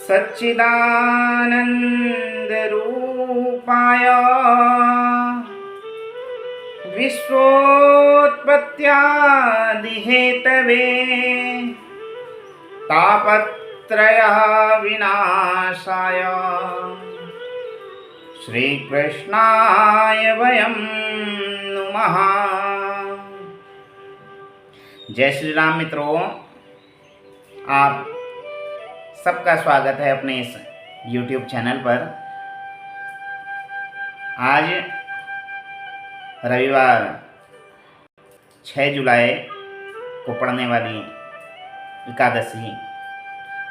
सच्चिदानन्दरूपाय विश्वोत्पत्त्यादिहेतवे तापत्रय विनाशाय श्रीकृष्णाय वयं नुमः। जय श्री राम मित्रों, आप सबका स्वागत है अपने इस YouTube चैनल पर। आज रविवार 6 जुलाई को पड़ने वाली एकादशी,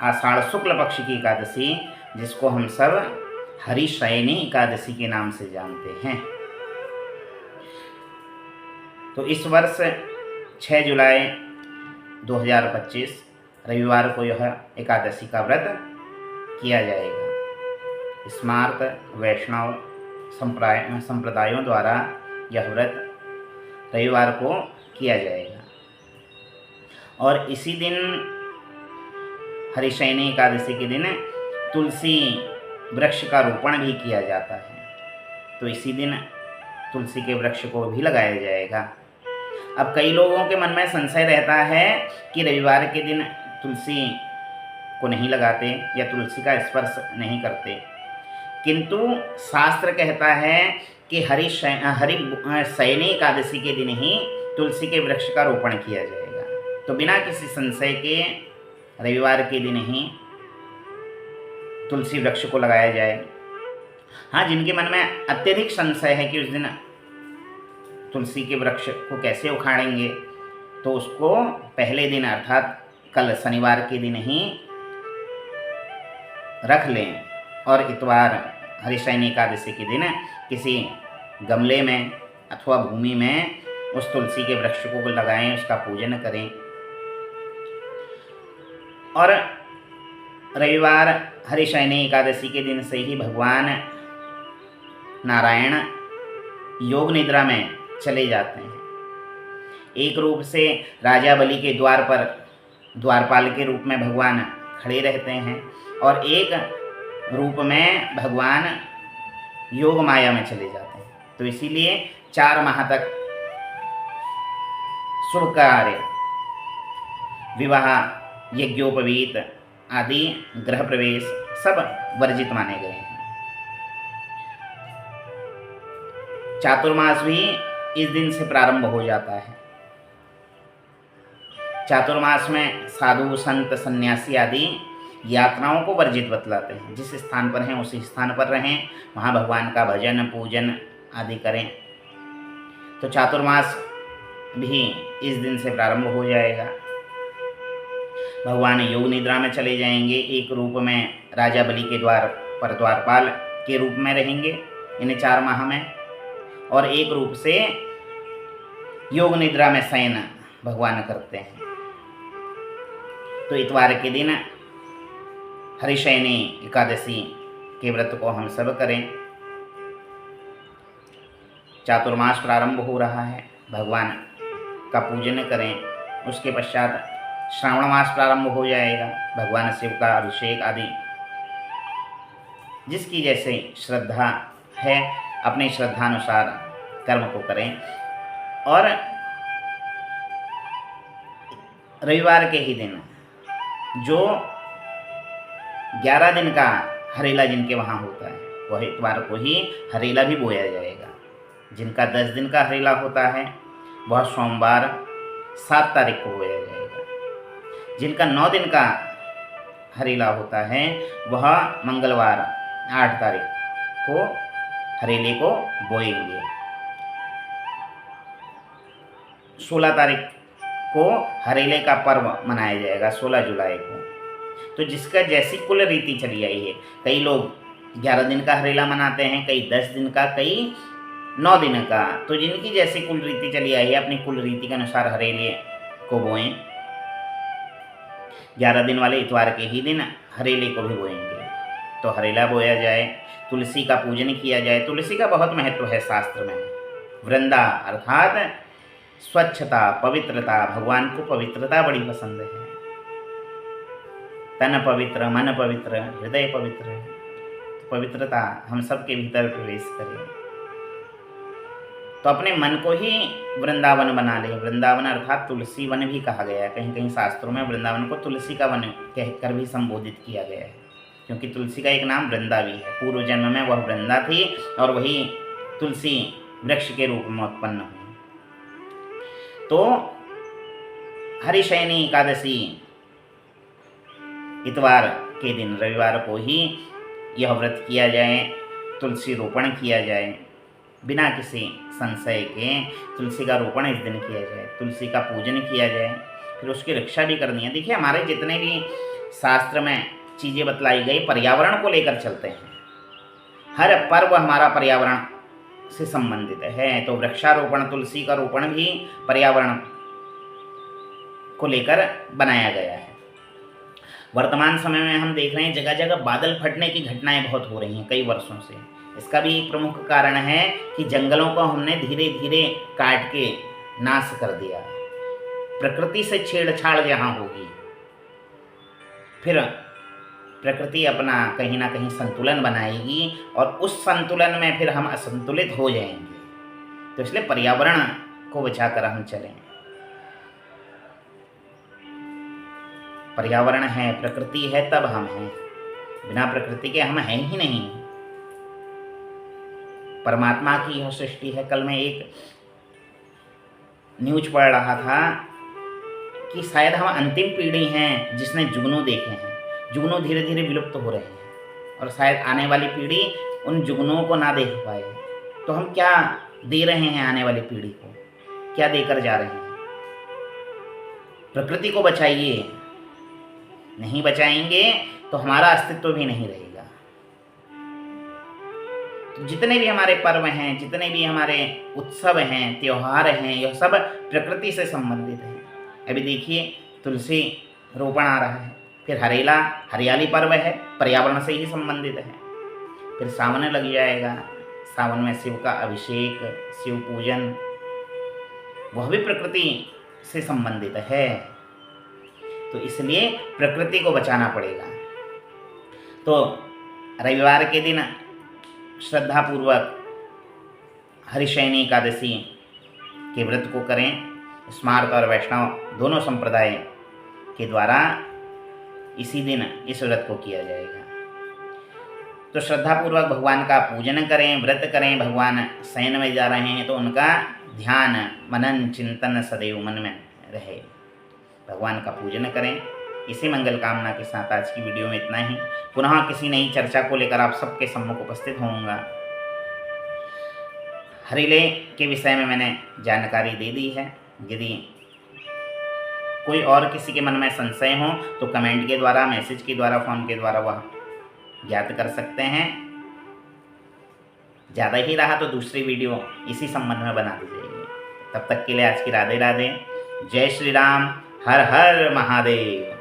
आषाढ़ शुक्ल पक्ष की एकादशी, जिसको हम सब हरिशयनी एकादशी के नाम से जानते हैं। तो इस वर्ष 6 जुलाई 2025 रविवार को यह एकादशी का व्रत किया जाएगा। स्मार्त वैष्णव संप्रदायों द्वारा यह व्रत रविवार को किया जाएगा और इसी दिन हरिशयनी एकादशी के दिन तुलसी वृक्ष का रोपण भी किया जाता है। तो इसी दिन तुलसी के वृक्ष को भी लगाया जाएगा। अब कई लोगों के मन में संशय रहता है कि रविवार के दिन तुलसी को नहीं लगाते या तुलसी का स्पर्श नहीं करते, किंतु शास्त्र कहता है कि हरिशयनी एकादशी के दिन ही तुलसी के वृक्ष का रोपण किया जाएगा। तो बिना किसी संशय के रविवार के दिन ही तुलसी वृक्ष को लगाया जाए। हाँ, जिनके मन में अत्यधिक संशय है कि उस दिन तुलसी के वृक्ष को कैसे उखाड़ेंगे, तो उसको पहले दिन अर्थात कल शनिवार के दिन ही रख लें और इतवार हरिशयनी एकादशी के दिन किसी गमले में अथवा भूमि में उस तुलसी के वृक्ष को लगाएं, उसका पूजन करें। और रविवार हरिशयनी एकादशी के दिन से ही भगवान नारायण योग निद्रा में चले जाते हैं। एक रूप से राजा बलि के द्वार पर द्वारपाल के रूप में भगवान खड़े रहते हैं और एक रूप में भगवान योग माया में चले जाते हैं। तो इसीलिए 4 माह तक शुभ कार्य, विवाह, यज्ञोपवीत आदि, गृह प्रवेश सब वर्जित माने गए हैं। चातुर्मास भी इस दिन से प्रारंभ हो जाता है। चातुर्मास में साधु, संत, सन्यासी आदि यात्राओं को वर्जित बतलाते हैं। जिस स्थान पर हैं उसी स्थान पर रहें, वहाँ भगवान का भजन पूजन आदि करें। तो चातुर्मास भी इस दिन से प्रारंभ हो जाएगा। भगवान योग निद्रा में चले जाएंगे। एक रूप में राजा बलि के द्वार पर द्वारपाल के रूप में रहेंगे इन 4 माह में, और एक रूप से योग निद्रा में शयन भगवान करते हैं। तो इतवार के दिन हरिशयनी एकादशी के व्रत को हम सब करें। चातुर्मास प्रारंभ हो रहा है, भगवान का पूजन करें। उसके पश्चात श्रावण मास प्रारंभ हो जाएगा, भगवान शिव का अभिषेक आदि जिसकी जैसे श्रद्धा है अपनी श्रद्धानुसार कर्म को करें। और रविवार के ही दिन जो 11 दिन का हरेला जिनके वहाँ होता है, वह इतवार को ही हरेला भी बोया जाएगा। जिनका 10 दिन का हरेला होता है वह सोमवार 7 तारीख को बोया जाएगा। जिनका 9 दिन का हरेला होता है वह मंगलवार 8 तारीख को हरेले को बोएंगे। 16 तारीख को हरेले का पर्व मनाया जाएगा, 16 जुलाई को। तो जिसका जैसी कुल रीति चली आई है, कई लोग 11 दिन का हरेला मनाते हैं, कई 10 दिन का, कई 9 दिन का। तो जिनकी जैसी कुल रीति चली आई है अपनी कुल रीति के अनुसार हरेले को बोएं। 11 दिन वाले इतवार के ही दिन हरेले को भी बोएंगे। तो हरेला बोया जाए, तुलसी का पूजन किया जाए। तुलसी का बहुत महत्व है शास्त्र में। वृंदा अर्थात स्वच्छता, पवित्रता, भगवान को पवित्रता बड़ी पसंद है। तन पवित्र, मन पवित्र, हृदय पवित्र है। तो पवित्रता हम सबके भीतर प्रवेश करे। तो अपने मन को ही वृंदावन बना ले। वृंदावन अर्थात तुलसी वन भी कहा गया है। कहीं कहीं शास्त्रों में वृंदावन को तुलसी का वन कहकर भी संबोधित किया गया है, क्योंकि तुलसी का एक नाम वृंदा भी है। पूर्व जन्म में वह वृंदा थी और वही तुलसी वृक्ष के रूप में उत्पन्न हुई। तो हरिशयनी एकादशी इतवार के दिन, रविवार को ही यह व्रत किया जाए, तुलसी रोपण किया जाए। बिना किसी संशय के तुलसी का रोपण इस दिन किया जाए, तुलसी का पूजन किया जाए, फिर उसकी रक्षा भी करनी है। देखिए, हमारे जितने भी शास्त्र में चीज़ें बतलाई गई पर्यावरण को लेकर चलते हैं। हर पर्व हमारा पर्यावरण से संबंधित है। तो वृक्षारोपण, तुलसी का रोपण भी पर्यावरण को लेकर बनाया गया है। वर्तमान समय में हम देख रहे हैं जगह जगह बादल फटने की घटनाएं बहुत हो रही हैं कई वर्षों से। इसका भी एक प्रमुख कारण है कि जंगलों को हमने धीरे धीरे काट के नाश कर दिया। प्रकृति से छेड़छाड़ जहाँ होगी, फिर प्रकृति अपना कहीं ना कहीं संतुलन बनाएगी और उस संतुलन में फिर हम असंतुलित हो जाएंगे। तो इसलिए पर्यावरण को बचाकर हम चलें। पर्यावरण है, प्रकृति है, तब हम हैं। बिना प्रकृति के हम हैं ही नहीं। परमात्मा की यह सृष्टि है। कल मैं एक न्यूज पढ़ रहा था कि शायद हम अंतिम पीढ़ी हैं जिसने जुगनू देखे हैं। जुगनू धीरे धीरे विलुप्त हो रहे हैं और शायद आने वाली पीढ़ी उन जुगनुओं को ना देख पाए। तो हम क्या दे रहे हैं आने वाली पीढ़ी को, क्या देकर जा रहे हैं? प्रकृति को बचाइए। नहीं बचाएंगे तो हमारा अस्तित्व भी नहीं रहेगा। तो जितने भी हमारे पर्व हैं, जितने भी हमारे उत्सव हैं, त्योहार हैं, यह सब प्रकृति से संबंधित हैं। अभी देखिए, तुलसी रोपण आ रहा है, फिर हरेला, हरियाली पर्व है, पर्यावरण से ही संबंधित है। फिर सावन लग जाएगा, सावन में शिव का अभिषेक, शिव पूजन, वह भी प्रकृति से संबंधित है। तो इसलिए प्रकृति को बचाना पड़ेगा। तो रविवार के दिन श्रद्धापूर्वक हरिशयनी एकादशी के व्रत को करें। स्मार्त और वैष्णव दोनों संप्रदाय के द्वारा इसी दिन इस व्रत को किया जाएगा। तो श्रद्धापूर्वक भगवान का पूजन करें, व्रत करें। भगवान शयन में जा रहे हैं तो उनका ध्यान, मनन, चिंतन सदैव मन में रहे। भगवान का पूजन करें। इसी मंगल कामना के साथ आज की वीडियो में इतना ही। पुनः किसी नई चर्चा को लेकर आप सबके सम्मुख उपस्थित होऊंगा। हरिले के विषय में मैंने जानकारी दे दी है। यदि कोई और किसी के मन में संशय हो तो कमेंट के द्वारा, मैसेज के द्वारा, फ़ोन के द्वारा वह ज्ञात कर सकते हैं। ज़्यादा ही रहा तो दूसरी वीडियो इसी संबंध में बना दी जाएगी। तब तक के लिए आज की राधे राधे। जय श्री राम। हर हर महादेव।